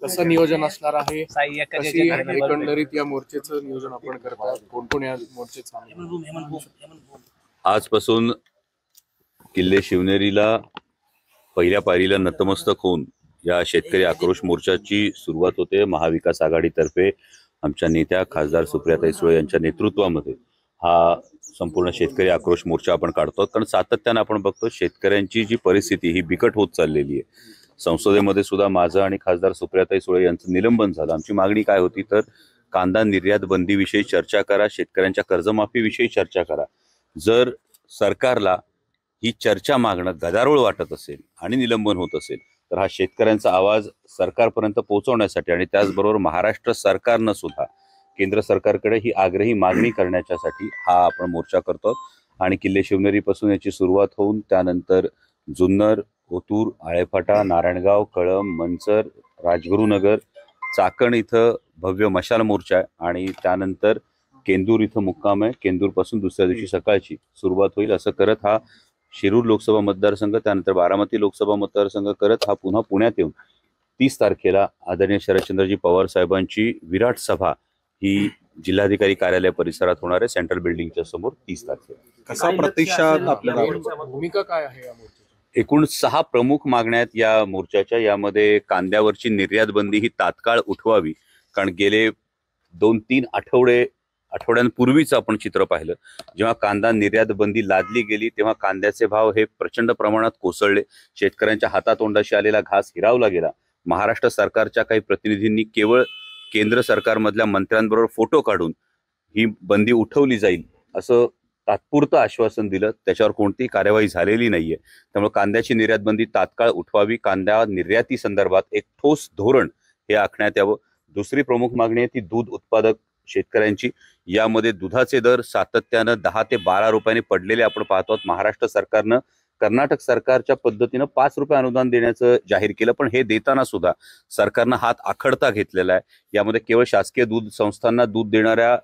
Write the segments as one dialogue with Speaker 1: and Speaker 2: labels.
Speaker 1: कसं नियोजन असणार आहे, कशी एकंदरीत या मोर्चेचं नियोजन आपण करतात, कोण कोण या मोर्चेचं?
Speaker 2: आजपासून किल्ले शिवनेरीला पहिल्या पायरीला नतमस्तक होऊन या शेतकरी आक्रोश मोर्चाची सुरुवात होते। महाविकास आघाडीतर्फे आमच्या नेत्या खासदार सुप्रियाताई सुळे यांच्या नेतृत्वामध्ये हा संपूर्ण शेतकरी आक्रोश मोर्चा आपण काढतो। कारण सातत्याने आपण बघतो शेतकऱ्यांची जी परिस्थिती ही बिकट होत चाललेली आहे। संसदेमध्ये सुद्धा माझं आणि खासदार सुप्रियाताई सुळे यांचं निलंबन झालं। आमची मागणी काय होती तर कांदा निर्यात बंदीविषयी चर्चा करा, शेतकऱ्यांच्या कर्जमाफीविषयी चर्चा करा। जर सरकारला ही चर्चा मागणं गदारोळ वाटत असेल आणि निलंबन होत असेल तर हा शेतकऱ्यांचा आवाज सरकारपर्यंत पोहोचवण्यासाठी आणि त्याचबरोबर महाराष्ट्र सरकारनं सुद्धा केंद्र सरकारकडे ही आग्रही मागणी करण्यासाठी हा आपण मोर्चा करतो। आणि किल्ले शिवनेरी पासून याची सुरुवात होऊन त्यानंतर जुन्नर, ओतूर, आळेफाटा, नारायणगाव, कळंब, मंचर, राजगुरुनगर, चाकण इथं भव्य मशाल मोर्चा आहे आणि त्यानंतर केंदूर इथं मुक्काम आहे। केंदूर पासून दुसऱ्या दिवशी सकाळची सुरुवात होईल। असं करत हा शिरूर लोकसभा मतदारसंघ त्यानंतर बारामती लोकसभा मतदारसंघ करत हा पुन्हा पुण्यात येऊन 30 तारखेला आदरणीय शरदचंद्रजी पवार साहेबांची विराट सभा ही जिल्हाधिकारी कार्यालय परिसरात होणार आहे, सेंट्रल बिल्डिंगच्या समोर 30 तारखेला।
Speaker 1: कसा प्रतिसाद आपल्याला, भूमिका काय आहे या मोर्चाची?
Speaker 2: एकूण 6 प्रमुख मागण्या आहेत या मोर्चाच्या। यामध्ये कांद्यावरची निर्यात बंदी ही तात्काळ उठवावी, कारण गेले 2-3 आठवड्यांपूर्वीच आपण चित्र पाहिलं। जेव्हा कांदा निर्यात बंदी लादली गेली तेव्हा कांद्याचे भाव हे प्रचंड प्रमाणात कोसळले। शेतकऱ्यांच्या हातातोंडाशी आलेला घास हिरावला गेला। महाराष्ट्र सरकारच्या काही प्रतिनिधींनी केवळ केंद्र सरकारमधल्या मंत्र्यांबरोबर फोटो काढून ही बंदी उठवली जाईल असं तात्पुरतं आश्वासन दिलं, त्याच्यावर कोणतीही कार्यवाही झालेली नाहीये। त्यामुळे कांद्याची निर्यात बंदी तात्काळ उठवावी, कांदा निर्याती संदर्भात एक ठोस धोरण हे आखण्यात यावं। दुसरी प्रमुख मागणी आहे ती दूध उत्पादक शेतकऱ्यांची। यामध्ये दुधाचे दर सातत्यानं 10 ते 12 रुपयांनी पडलेले आपण पाहतो। महाराष्ट्र सरकारनं कर्नाटक सरकारच्या पद्धतीनं 5 रुपये अनुदान देण्याचं जाहीर केलं, पण हे देताना सुद्धा सरकारनं हात आखडता घेतलेला आहे। यामध्ये केवळ शासकीय दूध संस्थांना दूध देणाऱ्या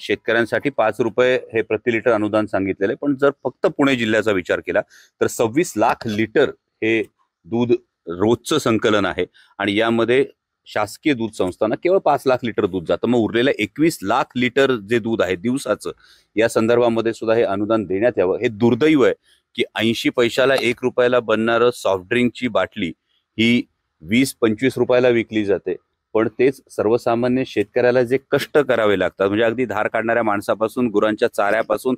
Speaker 2: शेतकऱ्यांसाठी 5 रुपये हे प्रति लिटर अनुदान सांगितलेलं आहे, पण जर फक्त पुणे जिल्ह्याचा विचार केला तर 26 लाख लिटर हे दूध रोजचं संकलन आहे आणि यामध्ये शासकीय दूध संस्थांना केवळ 5 लाख लिटर दूध जातं। मग उरलेलं 21 लाख लिटर जे दूध आहे दिवसाचं, या संदर्भामध्ये सुद्धा हे अनुदान देण्यात यावं। हे दुर्दैव आहे की 80 पैशाला 1 रुपयाला बनणारं सॉफ्ट ड्रिंकची बाटली ही 20-25 रुपयाला विकली जाते, पण तेच सर्वसामान्य शेतकऱ्याला जे कष्ट करावे लागतात, म्हणजे अगदी धार काढणाऱ्या माणसापासून, गुरांच्या चाऱ्यापासून,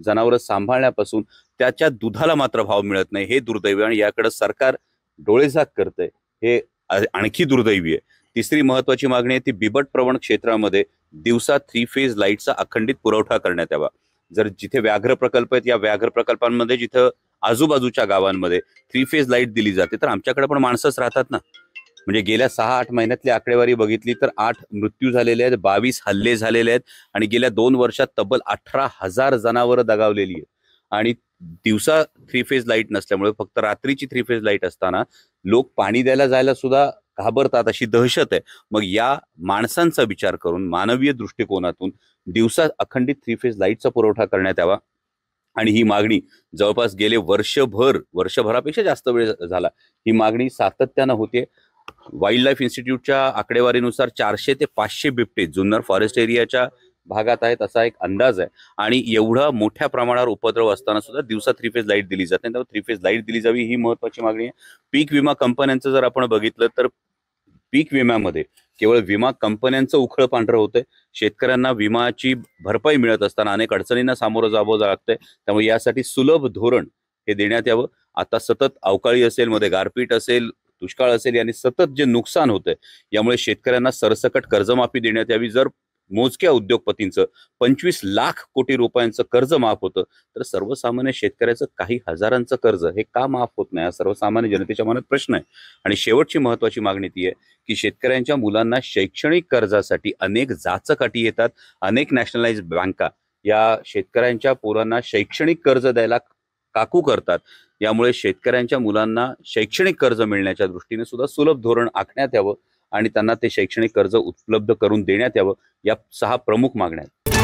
Speaker 2: जनावरं सांभाळण्यापासून त्याच्या दुधाला मात्र भाव मिळत नाही। हे दुर्दैव आणि याकडे सरकार डोळेझाक करतंय, हे आणखी दुर्दैवी आहे। तिसरी महत्वाची मागणी आहे ती बिबट प्रवण क्षेत्रामध्ये दिवसा 3 फेज लाईटचा अखंडित पुरवठा करण्यात यावा। जर जिथे व्याघ्र प्रकल्प आहेत या व्याघ्र प्रकल्पांमध्ये जिथं आजूबाजूच्या गावांमध्ये 3 फेज लाईट दिली जाते तर आमच्याकडे पण माणसंच राहतात ना। म्हणजे गेल्या 6-8 महिन्यातली आकडेवारी बघितली तर 8 मृत्यू झालेले आहेत, 22 हल्ले झालेले आहेत आणि गेल्या 2 वर्षात तब्बल 18,000 जनावरं दगावलेली आहेत। आणि दिवसा 3 फेज लाईट नसल्यामुळे फक्त रात्रीची 3 फेज लाईट असताना लोक पाणी द्यायला जायला सुद्धा घाबरतात, अशी दहशत आहे। मग या माणसांचा विचार करून मानवीय दृष्टिकोनातून दिवसा अखंडित 3 फेज लाईटचा पुरवठा करण्यात यावा। आणि ही मागणी जवळपास गेले वर्षभरापेक्षा जास्त वेळ झाला ही मागणी सातत्यानं होते। वाईल्ड लाईफ इन्स्टिट्यूटच्या आकडेवारीनुसार 400 ते 500 बिबटे जुन्नर फॉरेस्ट एरियाच्या भागात आहेत असा एक अंदाज आहे। आणि एवढा मोठ्या प्रमाणावर उपद्रव असताना सुद्धा दिवसा 3 फेज लाईट दिली जाते, त्यामुळे 3 फेज लाईट दिली जावी ही महत्वाची मागणी आहे। पीक विमा कंपन्यांचं जर आपण बघितलं तर पीक विम्यामध्ये केवळ विमा कंपन्यांचं उखळ पांढरं होतंय। शेतकऱ्यांना विमाची भरपाई मिळत असताना अनेक अडचणींना सामोरं जावं लागतंय, त्यामुळे यासाठी सुलभ धोरण हे देण्यात यावं। आता सतत अवकाळी असेल, मध्ये गारपीट असेल, दुष्काळ असेल, यांनी सतत जे नुकसान होतंय यामुळे शेतकऱ्यांना सरसकट कर्जमाफी देण्यात यावी। जर मोजक्या उद्योगपतींचं 25 लाख कोटी रुपयांचं कर्ज माफ होतं तर सर्वसामान्य शेतकऱ्याचं काही हजारांचं कर्ज हे का माफ होत नाही, हा सर्वसामान्य जनतेच्या मनात प्रश्न आहे। आणि शेवटची महत्वाची मागणी ती आहे की शेतकऱ्यांच्या मुलांना शैक्षणिक कर्जासाठी अनेक जाचक येतात, अनेक नॅशनलाइज बँका या शेतकऱ्यांच्या पोरांना शैक्षणिक कर्ज द्यायला काकू करतात। यामुळे शेतकऱ्यांच्या मुलांना शैक्षणिक कर्ज मिळण्याच्या दृष्टीने सुद्धा सुलभ धोरण आखण्यात यावं आणि त्यांना ते शैक्षणिक कर्ज उपलब्ध करून देण्यात यावं। या 6 प्रमुख मागण्या आहेत।